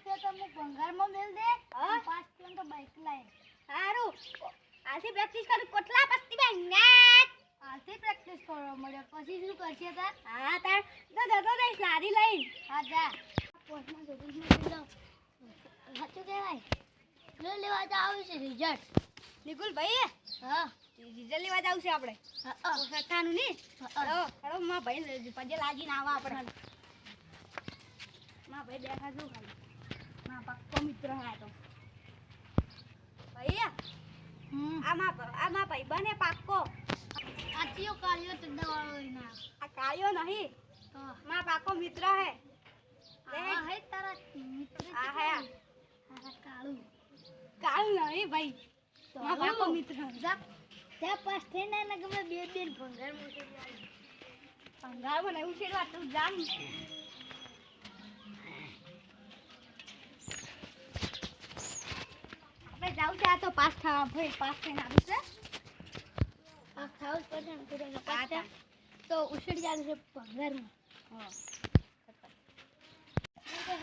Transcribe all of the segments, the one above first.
તો હું ભંગારમાં મેલ દે. હા 5 તો બાઈક લાય. સારું આથી પ્રેક્ટિસ કરું કોટલા પસ્તી બેન ના આથી પ્રેક્ટિસ કરવા મળે પછી શું કરશે તાર? હા તાર તો જતો રહીશ લારી લઈ. હા જા પોસ્ટમાં જતો લાવ. સાચું કહેવાય લો લેવા જાવ છે રિઝલ્ટ. નિકુલ ભાઈ હા રિઝલ્ટ લેવા જાવ છે આપણે. હા સઠાનું ની હેડો માં ભાઈ પજે લાગીને આવા આપણે. માં ભાઈ બેઠા છું ખાલી માં પક્કો મિત્ર હે તો ભાઈ આમાં ભાઈ બને પાક્કો. આચીઓ કાલ્યો તડવાળો ના આ કાયો નહીં તો માં પાક્કો મિત્ર હે. આ હે તારા મિત્ર આ હે આ કાળુ કાળુ નહીં ભાઈ માં પાક્કો મિત્ર જા ત્યાં પાસ થઈને ને ગમે બે દિન ભંગાર મોટે ભંગાર મને એવું છે તું જાન. આપણે જાવ છે આ તો પાસ થવા ભાઈ પાસ થઈને આવ્યું છે. પાસ થાવ પડે ને પૂરો પાસ તો ઉછળી જાય છે ભંગારમાં. હા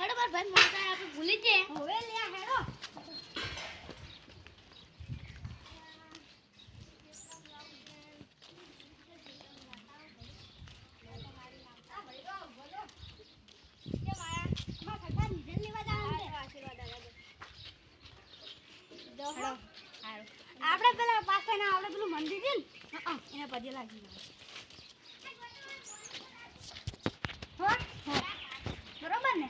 હેડો બાર ભાઈ મોટા આપણે ભૂલી જઈએ. હવે લ્યા હેડો. આપણે પેલા પાસે ના આપણે પેલું મંદિર છે ને એને પગે લાગી બરોબર ને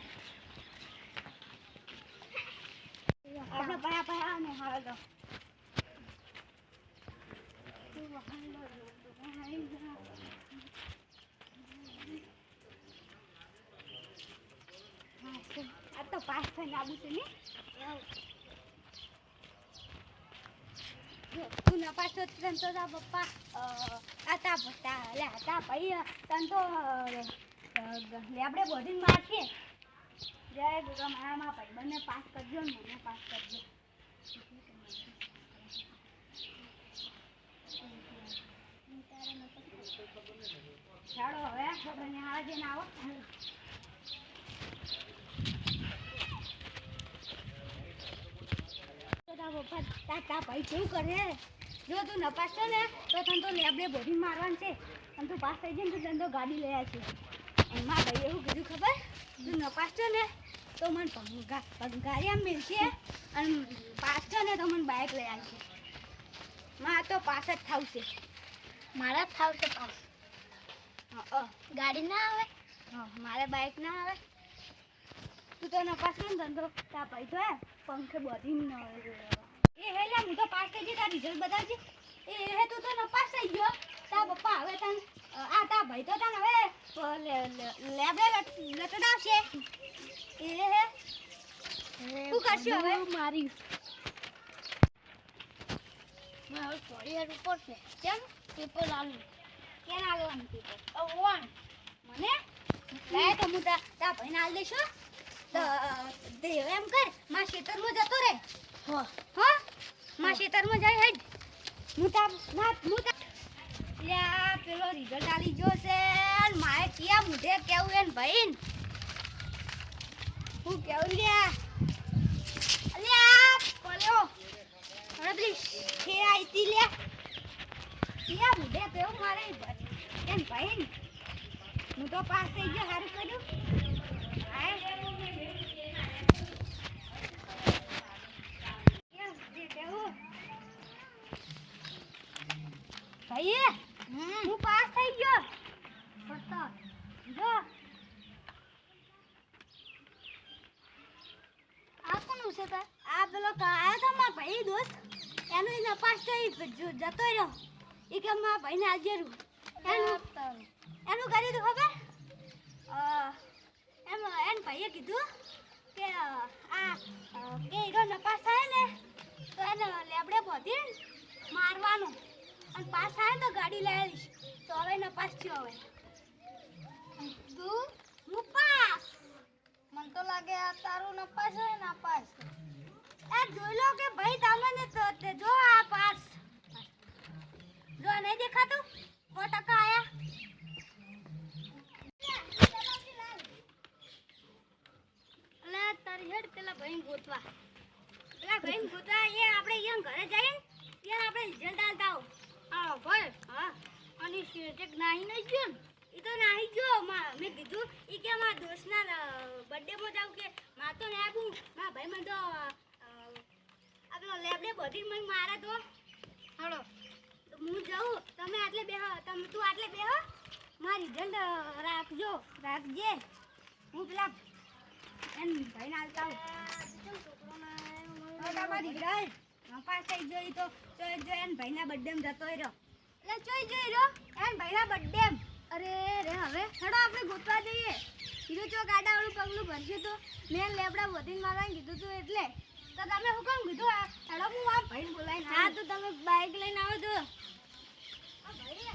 આપણે પાયા પાયા ને હાલ તો આ તો પાસ થઈને આવું છે ને તું નપાસ તો તન તો તા પપ્પા આતા પતા લે આતા ભાઈ તન તો લેબડે બોડીને મારશે. જય ગુરુ મારા ભાઈ બંને પાસ કરજો ને મને પાસ કરજો. ચાલો હવે આપણે આવા જઈને આવો. તાતા ભાઈ કેવું કરે જો તું નપાસ છો ને તો તને તો લેબડે બોડી મારવાનું છે અને તું પાસ થઈ જાય ને તો તને તો ગાડી લઈ આવશે. અને મારા ભાઈ એવું કીધું ખબર તું નપાસ છો ને તો મને ગાડી આમ મિલશે અને પાસ છો ને તો મને બાઇક લઈ આવશે. મારે તો પાસ જ થાવશે. મારા થાવ છે પાસ. ગાડી ના આવે. હા મારે બાઇક ના આવે. તું તો નપાસ ને ધંધો તા ભાઈ તો પંખે બધી ન આવે. એ હેલા હું તો પાસ થઈ ગઈ તાર રિઝલ્ટ બતાવજે. એ હે તું તો નપાસ થઈ ગયો તા પપ્પા હવે તને આ તા ભાઈ તો તને હવે લેબડે લટડાવશે. એ હે શું કરશું હવે મારી મારું થોડી હેર ઉપર છે કેમ પેપર આલું કેમ આગળવાનું પેપર વન મને લે તો હું તા ભાઈને આલ દઈશું તો તે એમ કર માં ખેતરમાં જતો રે. હા માં ખેતરમાં જાય હેડ હું તા લ્યા પેલો રિઝલ્ટ આલી ગયો છે મારે ક્યાં મુઢે કેવું એને ભાઈ હું કેવું લ્યા બોલ્યો હવે પેલી છે આઈતી લ્યા ક્યાં મુઢે કેવું મારે એમ ભાઈ હું તો પાસ થઈ ગયો સારું કર્યું. ભાઈ હું પાસ થઈ ગયો. જો આ કોનું છે તાર? આ પેલો આયો તો મારા ભાઈ દોસ્ત એનો નપાસ થઈ જતો રહ્યો. એ કે મારા ભાઈને હાજરું એનું કરી દઉં ખબર એમ એને ભાઈએ કીધું કે આ કે એનો નપાસ થાય ને તો એને લેબડે બોધી મારવાનું અને પાસ થાય ને તો ગાડી લઈ આવીશ. તો હવે નપાસ થયો. હવે તું હું પાસ. મને તો લાગે આ તારું નપાસ હોય ને પાસ. એ જોઈ લો કે ભાઈ તમને તો જો આ પાસ જો નહીં દેખાતું 100% આયા. અલે તારી હેડ પેલા ટેક નાહી નહીં ગયો ને ઈ તો નાહી ગયો મેં કીધું ઈ કે મારા દોસ્તના બર્થડે માં જાવ કે માર તો ને આપું મારા ભાઈ મને તો આપણો લેબડે બધી મને મારે તો હાલો તો હું જાઉં તમે આટલે બેહો તું આટલે બેહો મારી રિઝલ્ટ રાખજે હું પેલા એમ ભાઈને આલતા તમારી રિઝલ્ટ પાસ થઈ જોઈ તો જો એન ભાઈના બર્થડે માં જતો રહ્યો એટલે જોઈ રહ્યો એન ભાઈના બર્થડે અરે રે હવે હેડો આપણે ગોતવા જઈએ કીધું ચો ગાડાવાળું પગલું ભરશે તો મેં લેબડા વધીને મારવાનું કીધું તું એટલે તો તમે શું કામ કીધું હેડો હું આ ભાઈને બોલાવીને હા તો તમે બાઇક લઈને આવો તો ભાઈ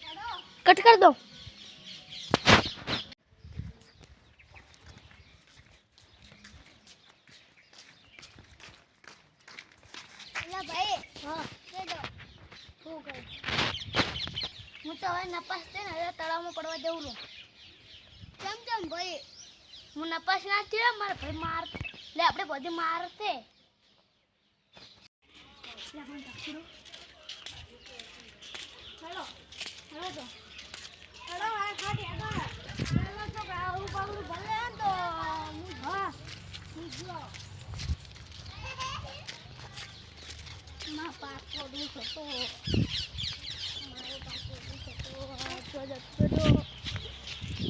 હેડો કટ કર દો એલા ભાઈ હા કેજો શું કરે હું તો હવે નપાસ છે ને હવે તળાવમાં પડવા જવું છું ચમ ભાઈ હું નપાસ ના થયો મારા ભાઈ માર લે આપણે બધી મારશે લે પણ તકડો હેલો તો હેલો આ ખાટી આગળ હેલો તો આવું પાવડું ભલે તો હા હું ગયો માં પાક થોડું થતો મારો પાક થોડું થતો તો જતો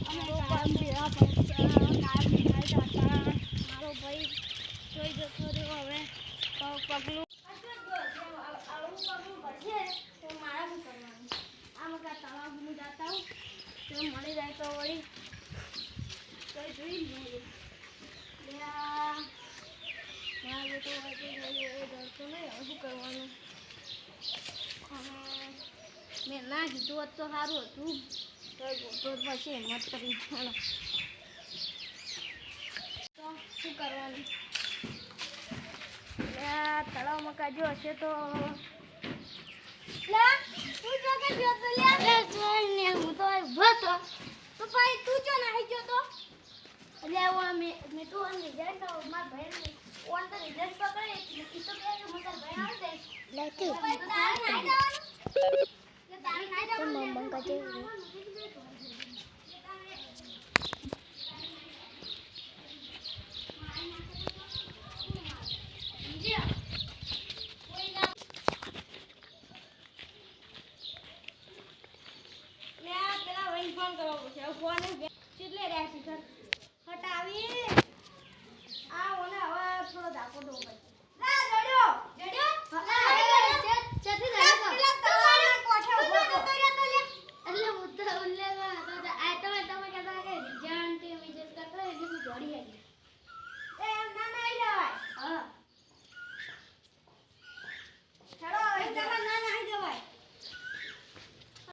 અમારો પાંદડા પૈસા ના જતા મારો ભાઈ જોઈ જતો રહ્યો હવે પગલું આવું પાવડું ભરશે તો મારા શું કરવાનું આમ કા તળાવમાં જતા હું તો મળી જાય તો વળી તો જોઈ લઈએ મારે તો હજુ એ ડરતો નહીં હવે શું કરવાનું મેં ના કીધું હોત તો સારું હતું તો પછી હિંમત કરી હાલો તો શું કરવાનું તળાવમાં કાજુ હશે તો લે તું જો કે ગયો તો લે જોઈને હું તો ઊભો હતો તો ભાઈ તું જો નાહી ગયો તો એટલે મેં તું આમ રિઝલ્ટ મારા ભાઈ ઓન તો રિઝલ્ટ પકડે એ તો કે મારા ભાઈ આવે લેતી ભાઈ તારે નાહી જવાનું કે તારે નાહી જવાનું મમ્મા કાજે પેલા ભાઈ ફોન કરવો પડશે ફોન કેટલે રહ્યા છે સર હટાવી